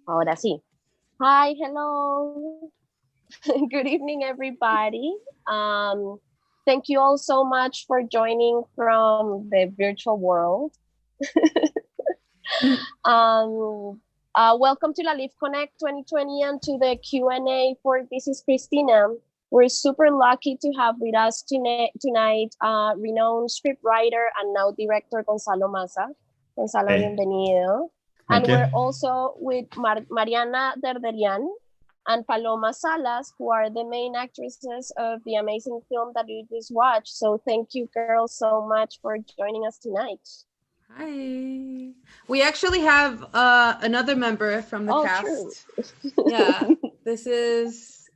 Ahora sí. Hi, hello. Good evening, everybody. Thank you all so much for joining from the virtual world. Welcome to LALIFF Connect 2020 and to the Q&A for This is Cristina. We're super lucky to have with us tonight renowned scriptwriter and now director Gonzalo Maza. Gonzalo, Hey. Bienvenido. And we're also with Mariana Derderian and Paloma Salas, who are the main actresses of the amazing film that you just watched. So thank you, girls, so much for joining us tonight. Hi. We actually have another member from the cast. True. Yeah, this is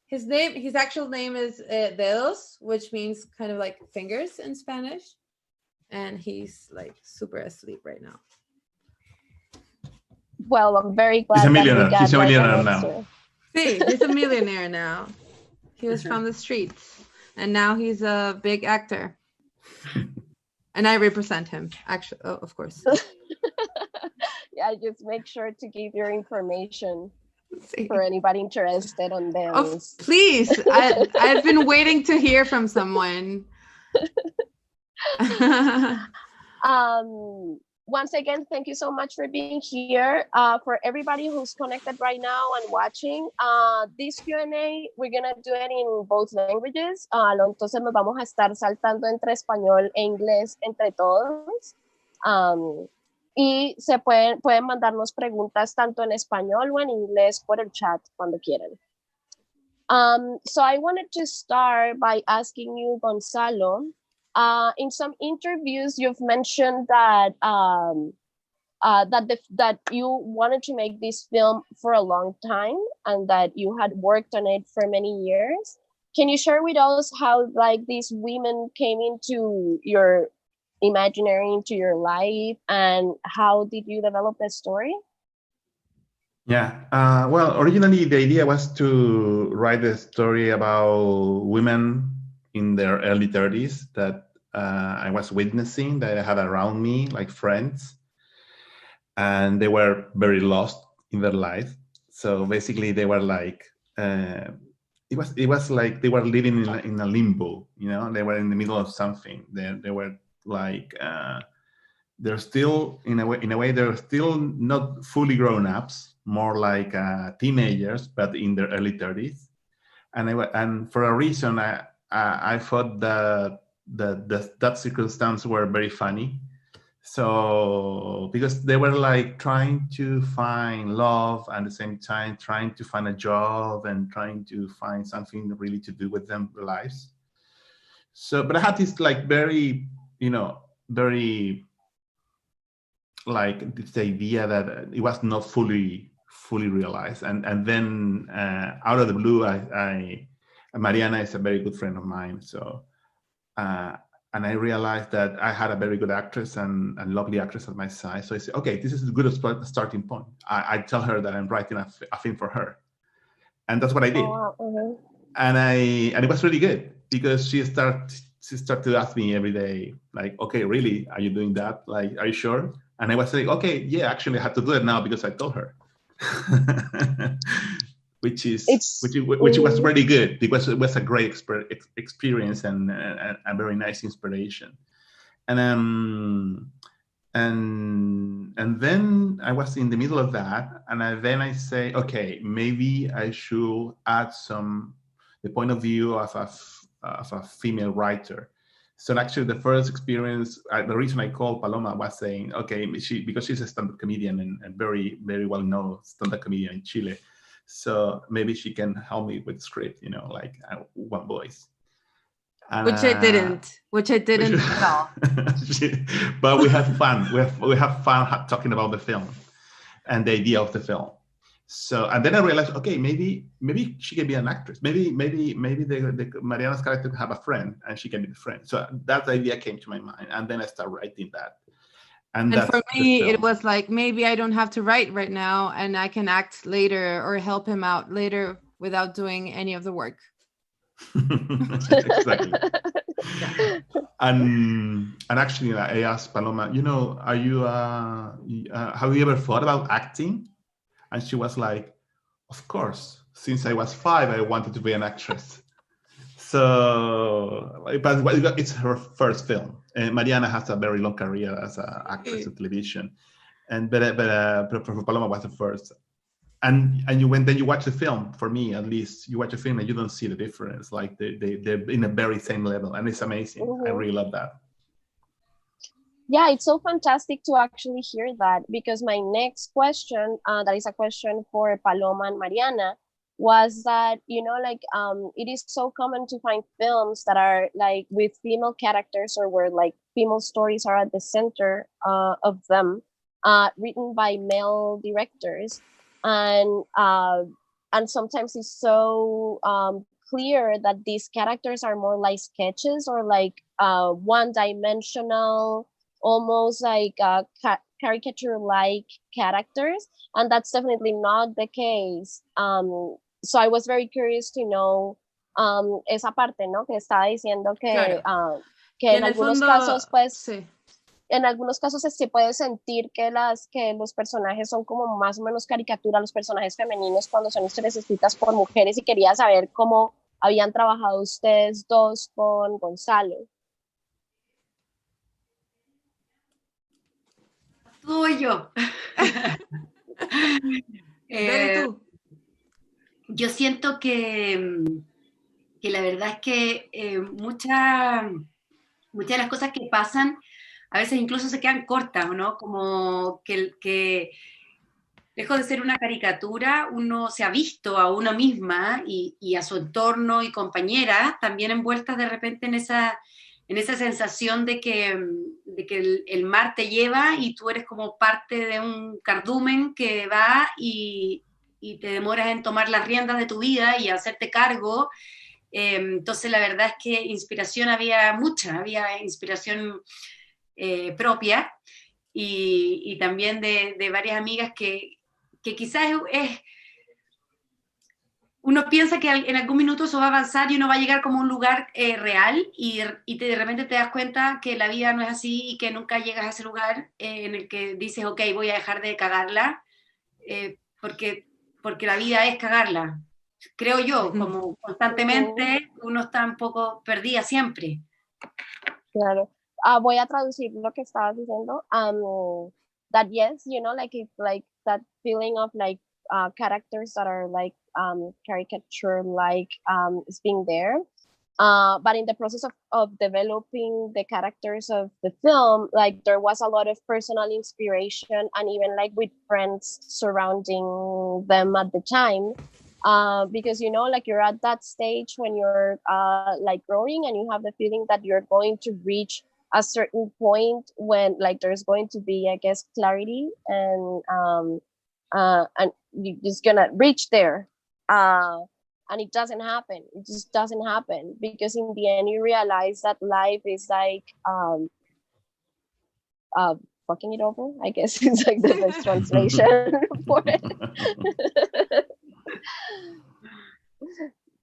his actual name is Dedos, which means kind of like fingers in Spanish, and he's like super asleep right now. Well, I'm very glad he's a millionaire. that He's a millionaire now. See, he's a millionaire now. He was from the streets, and now he's a big actor. And I represent him, actually, of course. Yeah, just make sure to give your information for anybody interested on them. Oh, please, I've been waiting to hear from someone. Once again, thank you so much for being here. For everybody who's connected right now and watching, this Q&A, we're gonna do it in both languages. Entonces nos vamos a estar saltando entre español e inglés entre todos. Y se pueden mandarnos preguntas tanto en español o en inglés por el chat cuando quieran. So I wanted to start by asking you, Gonzalo, in some interviews, you've mentioned that that you wanted to make this film for a long time and that you had worked on it for many years. Can you share with us how like these women came into your imaginary, into your life, and how did you develop the story? Yeah, well, originally the idea was to write a story about women in their early 30s that I was witnessing, that I had around me, like friends, and they were very lost in their life. So basically they were like, it was like they were living in a limbo, you know, they were in the middle of something. They were like, they're still, in a way, they're still not fully grown-ups, more like teenagers, but in their early 30s. And for a reason, I thought that circumstance were very funny. So because they were like trying to find love and at the same time trying to find a job and trying to find something really to do with their lives. So, but I had this like very, you know, very like this idea that it was not fully realized. And then out of the blue, Mariana is a very good friend of mine. So, and I realized that I had a very good actress and lovely actress at my side. So I said, okay, this is a good starting point. I tell her that I'm writing a film for her. And that's what I did. Oh, wow. And it was really good because she started to ask me every day, like, okay, really, are you doing that? Like, are you sure? And I was saying, okay, yeah, actually I had to do it now because I told her. which was really good because it was a great experience and a very nice inspiration. And then I was in the middle of that, and then I say, okay, maybe I should add the point of view of a female writer. So actually, the first experience, the reason I called Paloma was saying, okay, because she's a stand-up comedian and very, very well-known stand-up comedian in Chile. So maybe she can help me with the script, you know, like one voice. And, which I didn't at all. But we had fun. We have fun talking about the film and the idea of the film. So, and then I realized, okay, maybe she can be an actress. Maybe the Mariana's character can have a friend and she can be the friend. So that idea came to my mind, and then I started writing that. And for me, it was like, maybe I don't have to write right now and I can act later or help him out later without doing any of the work. Exactly. And actually, I asked Paloma, are you have you ever thought about acting? And she was like, of course. Since I was 5, I wanted to be an actress. So, but it's her first film. And Mariana has a very long career as an actress in television, but for Paloma was the first. And then you watch the film. For me, at least, you watch a film and you don't see the difference. Like they're in the very same level, and it's amazing. I really love that. Yeah, it's so fantastic to actually hear that, because my next question, that is a question for Paloma and Mariana, was that, it is so common to find films that are like with female characters, or where like female stories are at the center of them, written by male directors. And sometimes it's so clear that these characters are more like sketches, or like one-dimensional, almost like caricature-like characters, and that's definitely not the case. So I was very curious to know esa parte, ¿no? Que estaba diciendo que, claro. Que en algunos casos, pues, sí. En algunos casos se puede sentir que los personajes son como más o menos caricatura, los personajes femeninos, cuando son historias escritas por mujeres, y quería saber cómo habían trabajado ustedes dos con Gonzalo. Tú y yo. Yo siento que la verdad es que muchas de las cosas que pasan a veces incluso se quedan cortas, ¿no? Como que lejos de ser una caricatura, uno se ha visto a uno misma y a su entorno y compañeras también envueltas de repente en esa sensación de que el mar te lleva y tú eres como parte de un cardumen que va y te demoras en tomar las riendas de tu vida y hacerte cargo. Entonces la verdad es que inspiración había inspiración propia y también de varias amigas que quizás uno piensa que en algún minuto eso va a avanzar y uno va a llegar como a un lugar real y de repente te das cuenta que la vida no es así y que nunca llegas a ese lugar en el que dices, ok, voy a dejar de cagarla porque la vida es cagarla. Creo yo, como constantemente uno está un poco perdida siempre. Claro. Voy a traducir lo que estabas diciendo. That yes, like that feeling of like characters that are like caricature like is being there. But in the process of developing the characters of the film, like there was a lot of personal inspiration, and even like with friends surrounding them at the time. Because like you're at that stage when you're like growing, and you have the feeling that you're going to reach a certain point when like there's going to be, I guess, clarity, and you're just gonna reach there, and it doesn't happen. It just doesn't happen, because in the end you realize that life is like fucking it over, I guess it's like the best translation for it.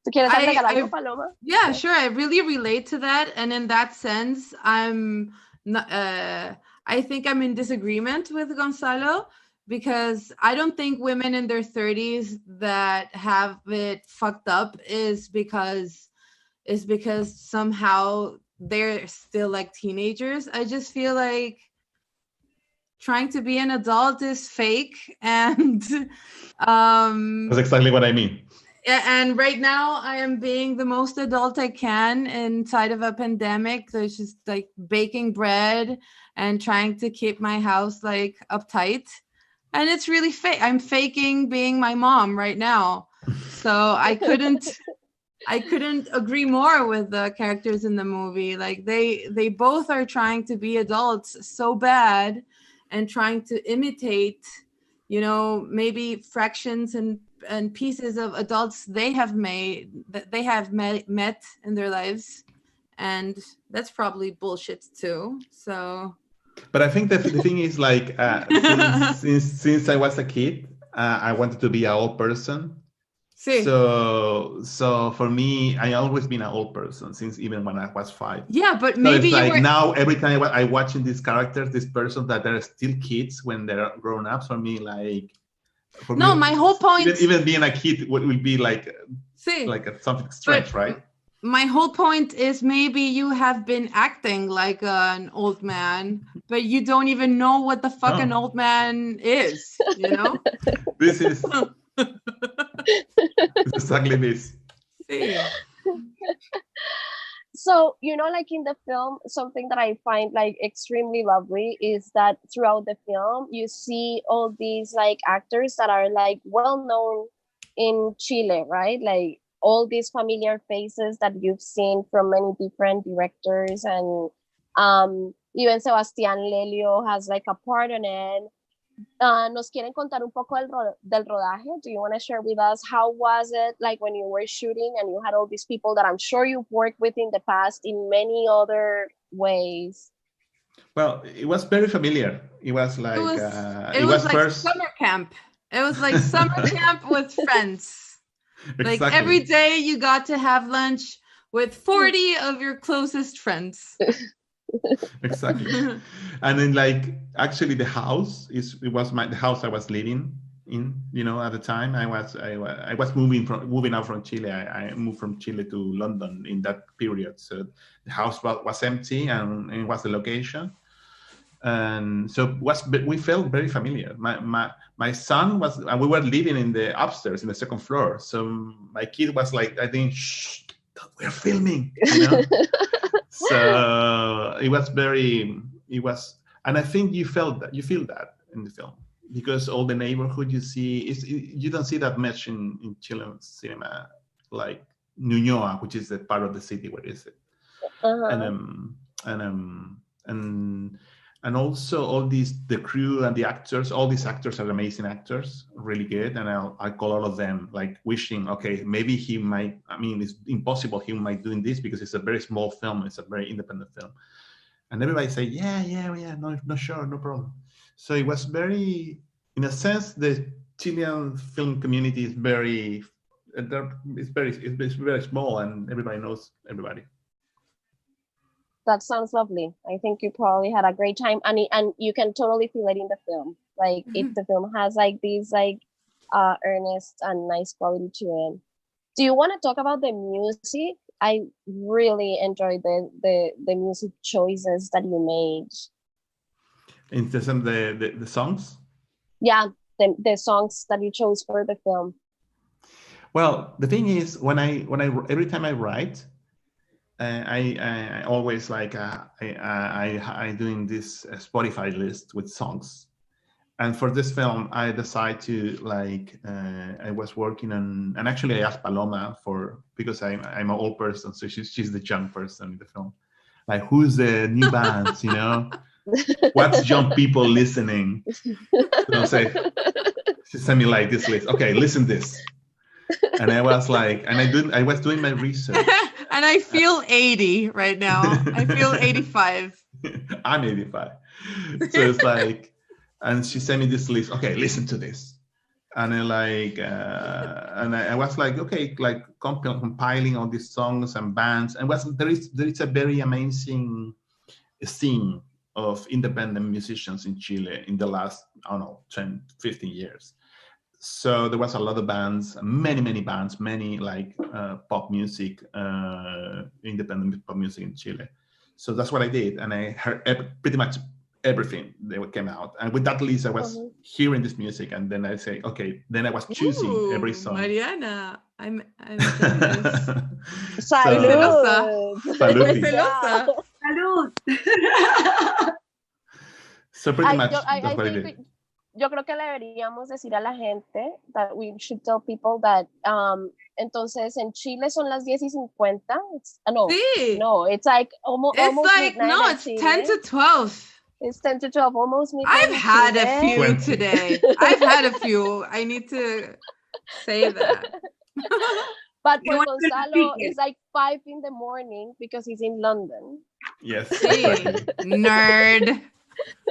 ¿Tú quieres agregar algo, Paloma? Yeah, sure. I really relate to that, and in that sense, I think I'm in disagreement with Gonzalo, because I don't think women in their 30s that have it fucked up is because somehow they're still like teenagers. I just feel like trying to be an adult is fake, and that's exactly what I mean. And right now I am being the most adult I can inside of a pandemic. There's just like baking bread and trying to keep my house like uptight. And it's really fake. I'm faking being my mom right now. So I couldn't agree more with the characters in the movie. Like they both are trying to be adults so bad and trying to imitate, maybe fractions and pieces of adults they have met in their lives, and that's probably bullshit too. So, but I think the thing is like since I was a kid, I wanted to be an old person. Sí. So for me, I always been an old person since even when I was 5. Yeah, but So maybe it's you like were. now every time I watching these characters, this person that they're still kids when they're grown up. For me, like No, my whole point. even being a kid would be like Sí. something strange, right? My whole point is maybe you have been acting like an old man, but you don't even know what the fuck an old man is, you know? This is exactly this. Sí. So, you know, like in the film, something that I find like extremely lovely is that throughout the film, you see all these like actors that are like well known in Chile, right? Like all these familiar faces that you've seen from many different directors, and even Sebastián Lelio has like a part in it. Nos quieren contar un poco del rodaje. Do you want to share with us how was it like when you were shooting and you had all these people that I'm sure you've worked with in the past in many other ways? Well, it was very familiar. It was like it was like first summer camp. It was like summer camp with friends. Exactly. Like every day you got to have lunch with 40 of your closest friends. Exactly. And then like actually the house was the house I was living in, you know, at the time. I was moving out from Chile. I moved from Chile to London in that period. So the house was empty and it was the location. And so we felt very familiar. My son was, and we were living in the upstairs in the second floor. So my kid was like, I think, shh, we're filming, you know. So it was, and I think you feel that in the film because all the neighborhood you see you don't see that much in Chilean cinema, like Ñuñoa, which is the part of the city where is it, and also all the crew and the actors, all these actors are amazing actors, really good. And I call all of them like wishing, okay, maybe he might, I mean, it's impossible he might doing this because it's a very small film. It's a very independent film. And everybody say, yeah, no, sure, no problem. So it was very, in a sense, the Chilean film community is very small and everybody knows everybody. That sounds lovely. I think you probably had a great time, and you can totally feel it in the film. Like the film has like these like earnest and nice quality to it. Do you want to talk about the music? I really enjoyed the music choices that you made. In terms of the songs? Yeah, the songs that you chose for the film. Well, the thing is, when I every time I write, I always like I doing this Spotify list with songs, and for this film I decided to like I was working on, and actually I asked Paloma because I'm an old person, so she's the young person in the film, like who's the new bands, you know, what's young people listening. So she sent me like this list. Okay, listen this. And I was like, I was doing my research. And I feel 80 right now. I feel 85. I'm 85. So it's like, and she sent me this list. Okay, listen to this. And I was like, okay, like compiling all these songs and bands. And there is a very amazing scene of independent musicians in Chile in the last, I don't know, 10, 15 years. So there was a lot of bands, many bands, many like pop music, independent pop music in Chile. So that's what I did. And I heard pretty much everything that came out. And with that list, I was hearing this music. And then I say, okay, then I was choosing every song. Mariana, I'm jealous. Salud. Salud. Salud. So pretty much that's what I did. Yo creo que le deberíamos decir a la gente that we should tell people that entonces en Chile son las 10:50. No, it's like almost like midnight. No, it's 10 to 12. It's 10 to 12, almost midnight. I've had a few today. I've had a few. I need to say that. But for Gonzalo, it's like 5 in the morning because he's in London. Yes. Exactly. Nerd.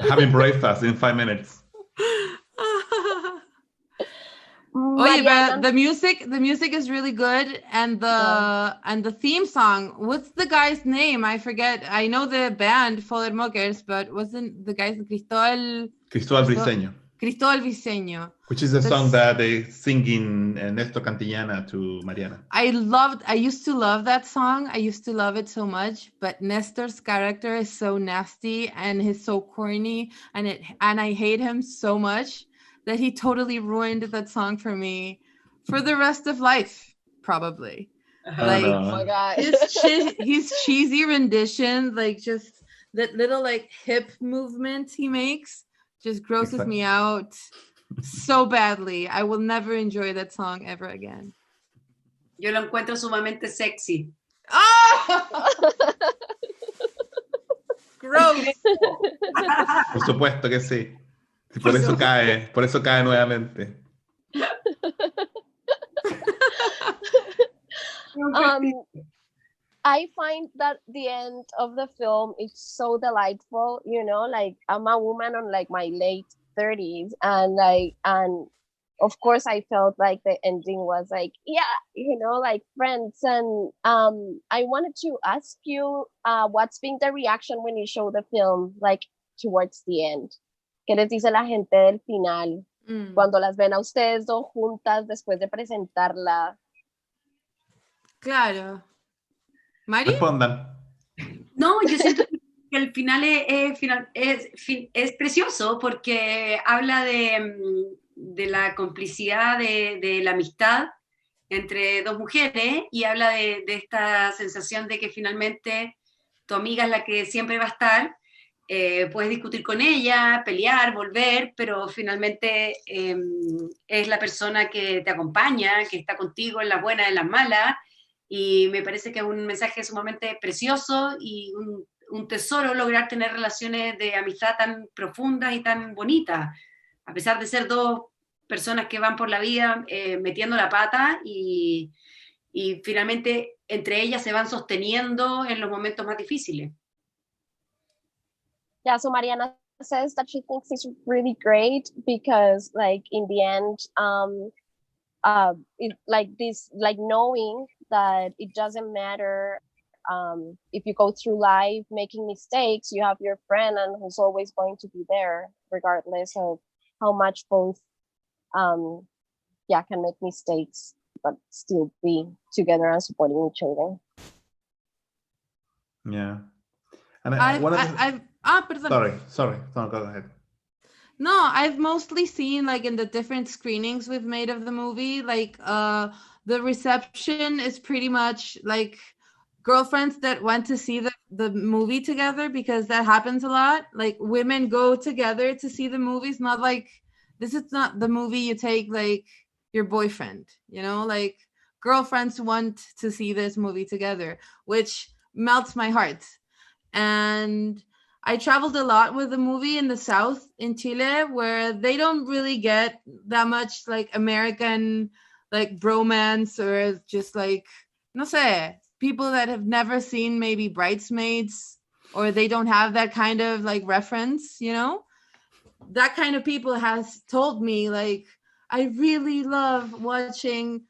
Having breakfast in 5 minutes. Oh yeah, Mariana, but the music is really good, and the theme song. What's the guy's name? I forget. I know the band Fuller Muggers, but wasn't the guy's Cristóbal Briseño, Cristóbal Viseño? which is the song that they sing in Nestor Cantillana to Mariana. I used to love that song. I used to love it so much, but Nestor's character is so nasty and he's so corny, and I hate him so much that he totally ruined that song for me for the rest of life, probably. Like, oh my God. his cheesy rendition, like just that little like hip movement he makes, just grosses me out so badly. I will never enjoy that song ever again. Yo lo encuentro sumamente sexy. ¡Oh! Gross. Por supuesto que sí. Por eso cae nuevamente. I find that the end of the film is so delightful, you know, like I'm a woman on like my late 30s, and of course I felt like the ending was like, yeah, you know, like Friends. And I wanted to ask you, what's been the reaction when you show the film, like towards the end? ¿Qué les dice la gente del final cuando las ven a ustedes dos juntas después de presentarla? Claro. ¿Mari? Respondan. No, yo siento que el final es precioso porque habla de la complicidad de la amistad entre dos mujeres, y habla de esta sensación de que finalmente tu amiga es la que siempre va a estar. Puedes discutir con ella, pelear, volver, pero finalmente es la persona que te acompaña, que está contigo en las buenas y en las malas, y me parece que es un mensaje sumamente precioso y un tesoro lograr tener relaciones de amistad tan profundas y tan bonitas, a pesar de ser dos personas que van por la vida metiendo la pata, y finalmente entre ellas se van sosteniendo en los momentos más difíciles. Yeah, so Mariana says that she thinks it's really great because, like, in the end, knowing that it doesn't matter if you go through life making mistakes, you have your friend and who's always going to be there, regardless of how much both, can make mistakes, but still be together and supporting each other. Yeah. And Sorry. No, go ahead. No, I've mostly seen, like, in the different screenings we've made of the movie, like, the reception is pretty much like girlfriends that went to see the movie together, because that happens a lot. Like, women go together to see the movies, not like, this is not the movie you take, like, your boyfriend, you know? Like, girlfriends want to see this movie together, which melts my heart. And I traveled a lot with the movie in the South, in Chile, where they don't really get that much, like, American, like, bromance, or just, like, no sé, people that have never seen maybe Bridesmaids, or they don't have that kind of, like, reference, you know? That kind of people has told me, like, I really love watching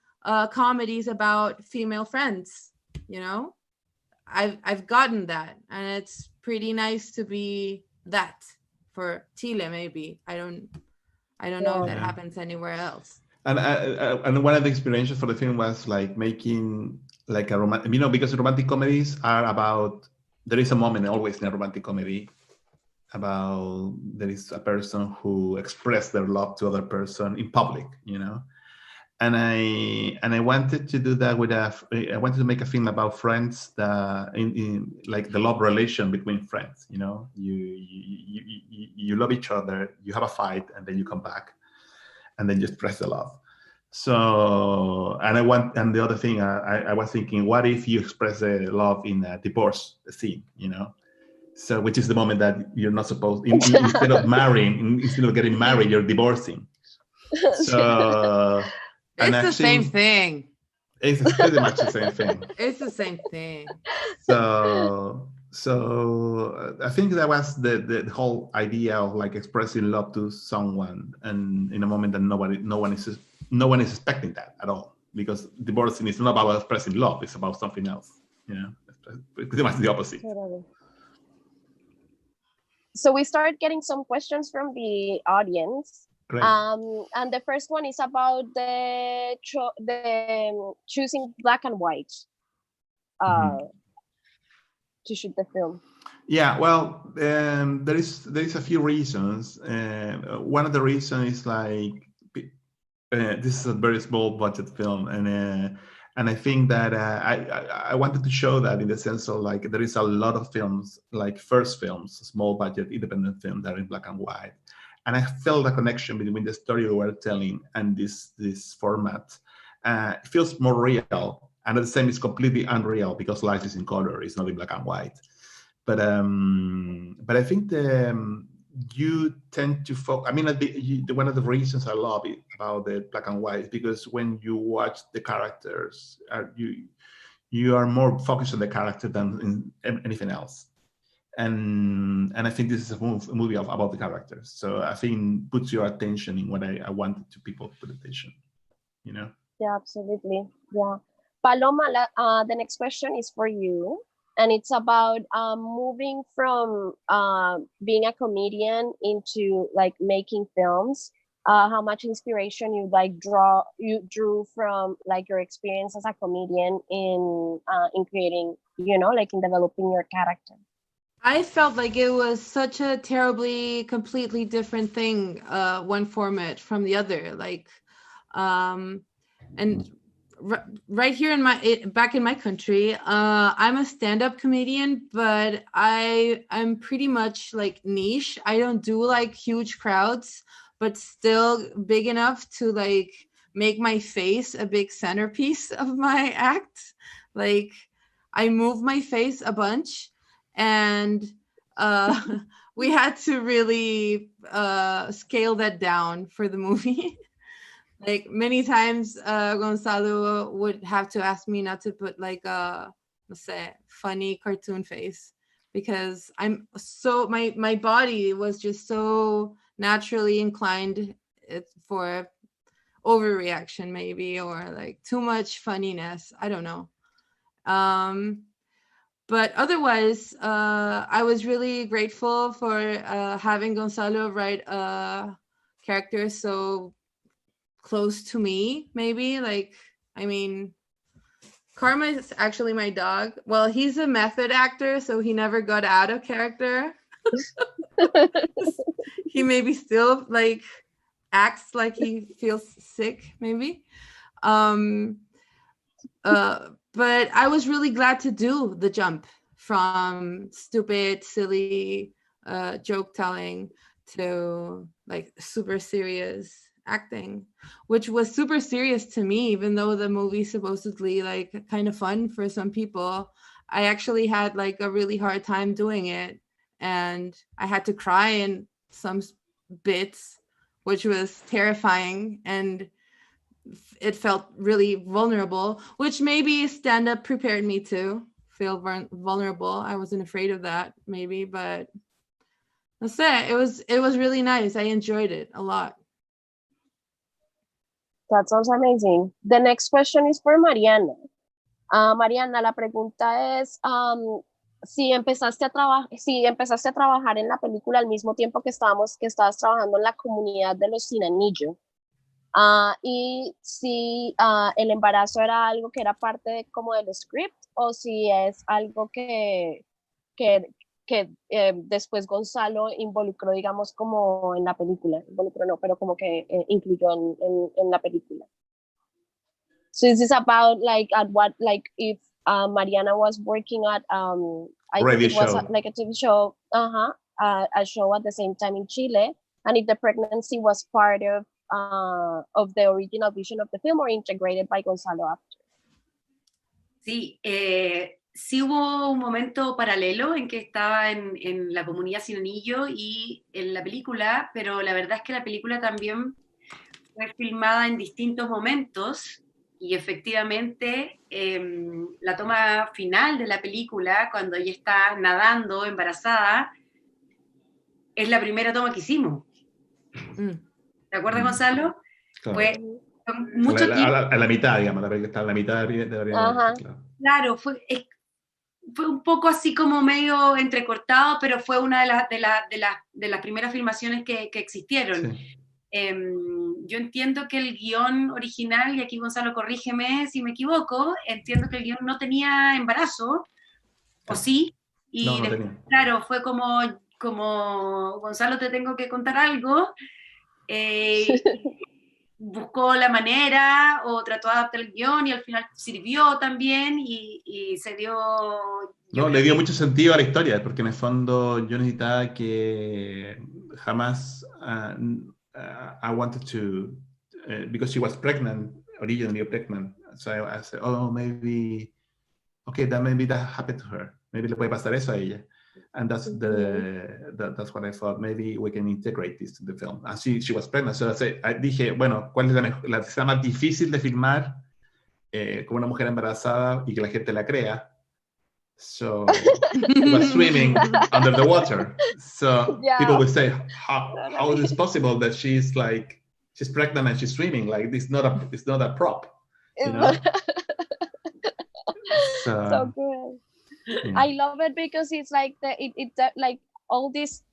comedies about female friends, you know? I've gotten that, and it's pretty nice to be that for Chile. Maybe I don't know if that happens anywhere else. And one of the experiences for the film was like making like a romantic, you know, because romantic comedies are about, there is a moment always in a romantic comedy about there is a person who expressed their love to other person in public, you know. And I wanted to do that I wanted to make a film about friends that in like the love relation between friends, you know. You love each other, you have a fight, and then you come back, and then you express the love. So, and the other thing I was thinking, what if you express the love in a divorce scene, you know? So, which is the moment that you're not supposed, instead of getting married, you're divorcing. So. It's the same thing. It's pretty much the same thing. It's the same thing. So So I think that was the whole idea of like expressing love to someone, and in a moment that no one is expecting that at all, because divorcing is not about expressing love; it's about something else. Pretty much the opposite. Totally. So we started getting some questions from the audience. Great. And the first one is about the choosing black and white to shoot the film. Yeah, well, there is a few reasons. One of the reasons is like this is a very small budget film, and I think that I wanted to show that in the sense of like there is a lot of films, like first films, small budget independent films that are in black and white, and I felt a connection between the story we were telling and this format. It feels more real, and at the same, it's completely unreal because life is in color; it's not in black and white. But I think you tend to focus. I mean, one of the reasons I love it about the black and white is because when you watch the characters, you are more focused on the character than in anything else. And I think this is a movie about the characters. So I think puts your attention in what I wanted to people to put attention. Yeah, absolutely. Yeah, Paloma. The next question is for you. And it's about moving from being a comedian into like making films. How much inspiration you drew from like your experience as a comedian in creating, like in developing your character. I felt like it was such a terribly, completely different thing, one format from the other. Like, and right here back in my country, I'm a stand-up comedian, but I'm pretty much like niche. I don't do like huge crowds, but still big enough to like make my face a big centerpiece of my act. Like I move my face a bunch, and we had to really scale that down for the movie. Like many times, Gonzalo would have to ask me not to put like a, let's say, funny cartoon face, because I'm so my body was just so naturally inclined for overreaction maybe, or like too much funniness. I don't know. But otherwise, I was really grateful for having Gonzalo write a character so close to me, maybe. Like, I mean, Karma is actually my dog. Well, he's a method actor, so he never got out of character. He maybe still like acts like he feels sick, maybe. But I was really glad to do the jump from stupid, silly joke telling to like super serious acting, which was super serious to me, even though the movie's supposedly like kind of fun for some people. I actually had like a really hard time doing it, and I had to cry in some bits, which was terrifying, and it felt really vulnerable, which maybe stand-up prepared me to feel vulnerable. I wasn't afraid of that, maybe, but that's it. It was really nice. I enjoyed it a lot. That sounds amazing. The next question is for Mariana. Mariana, la pregunta es si empezaste a trabajar en la película al mismo tiempo que estabas trabajando en la comunidad de los sin anillo. Y si el embarazo era algo que era parte como del script, o si es algo que después Gonzalo involucró, digamos, como en la película. Involucró no, pero como que incluyó en la película. So this is about like if Mariana was working at I think it was like a TV show, a show at the same time in Chile, and if the pregnancy was part of the original vision of the film or integrated by Gonzalo after. Sí, sí hubo un momento paralelo en que estaba en la comunidad sin anillo y en la película, pero la verdad es que la película también fue filmada en distintos momentos. y efectivamente la toma final de la película, cuando ella está nadando embarazada, es la primera toma que hicimos. ¿Te acuerdas, Gonzalo? Claro. Fue mucho tiempo. A la mitad, digamos, la película está en la mitad claro. Claro, fue un poco así como medio entrecortado, pero fue una de las primeras filmaciones que existieron. Sí. Yo entiendo que el guión original, y aquí Gonzalo corrígeme si me equivoco, entiendo que el guión no tenía embarazo, ¿o sí? Y no tenía. Claro, fue como Gonzalo, te tengo que contar algo, buscó la manera o trató de adaptar el guión y al final sirvió también y se dio... No, le dio mucho sentido a la historia, porque en el fondo yo necesitaba que jamás... I wanted to, because she was pregnant, originally pregnant, so I said, oh, maybe that happened to her. Maybe le puede pasar eso a ella. And that's that's what I thought. Maybe we can integrate this to the film. And she was pregnant, so dije, bueno, ¿cuál es la escena más difícil de filmar como una mujer embarazada y que la gente la crea? So she was swimming under the water. So people would say, how is it possible that she's pregnant and she's swimming? Like it's not a prop, you know? So good. Yeah. I love it because it's like like all these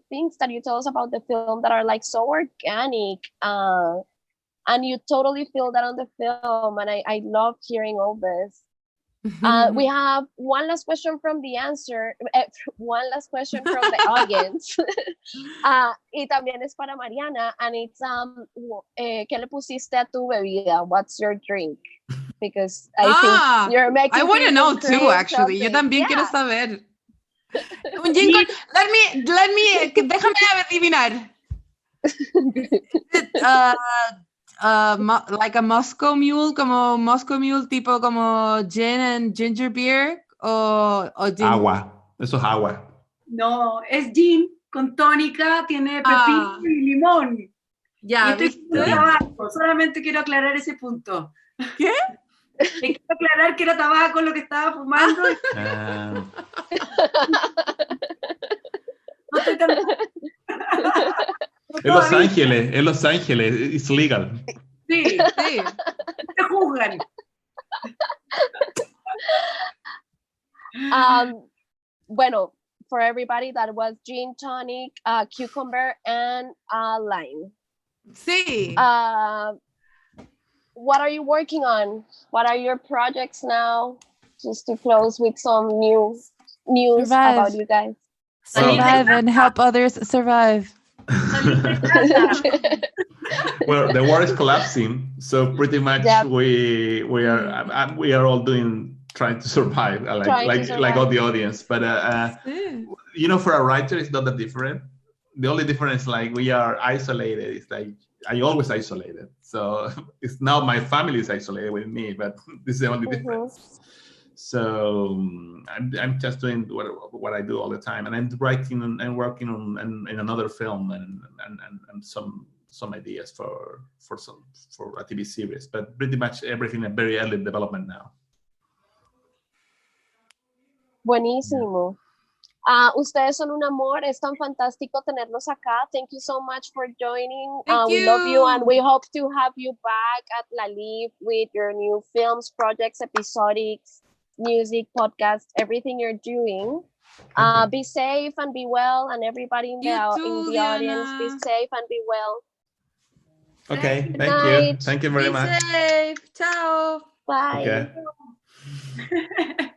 things that you tell us about the film that are like so organic, and you totally feel that on the film, and I love hearing all this. We have one last question from the audience. Y también es para Mariana, and it's ¿qué le pusiste a tu bebida? What's your drink? Because I think you're making. I want to know too, actually. Yo también quiero saber. Un jingle. Let me. Déjame adivinar. Like a Moscow Mule, como Moscow Mule, tipo como gin and ginger beer, o gin. Agua. Eso es agua. No, es gin con tónica, tiene pepino y limón. Ya, y estoy con tabaco. Solamente quiero aclarar ese punto. ¿Qué? Quiero aclarar que era tabaco lo que estaba fumando. No estoy tan... En Los Ángeles, it's legal. Sí. Te juzgan. Bueno, for everybody, that was gin tonic, cucumber, and lime. Sí. What are you working on? What are your projects now? Just to close with some news about you guys. Survive and help others survive. Well, the world is collapsing, so pretty much we are all trying to survive, like all the audience. But you know, for a writer, it's not that different. The only difference is like we are isolated. It's like I always isolated, so it's now my family is isolated with me. But this is the only difference. So I'm just doing what I do all the time, and I'm writing and working on in another film and some ideas for a TV series, but pretty much everything in very early development now. Buenísimo. Ustedes son un amor. Es tan fantástico tenerlos acá. Thank you so much for joining. We love you, and we hope to have you back at LALIFF with your new films, projects, episodics, music, podcast, everything you're doing. Be safe and be well, and everybody in the audience, be safe and be well. Okay, thank you very much. Be safe. Ciao. Bye. Okay.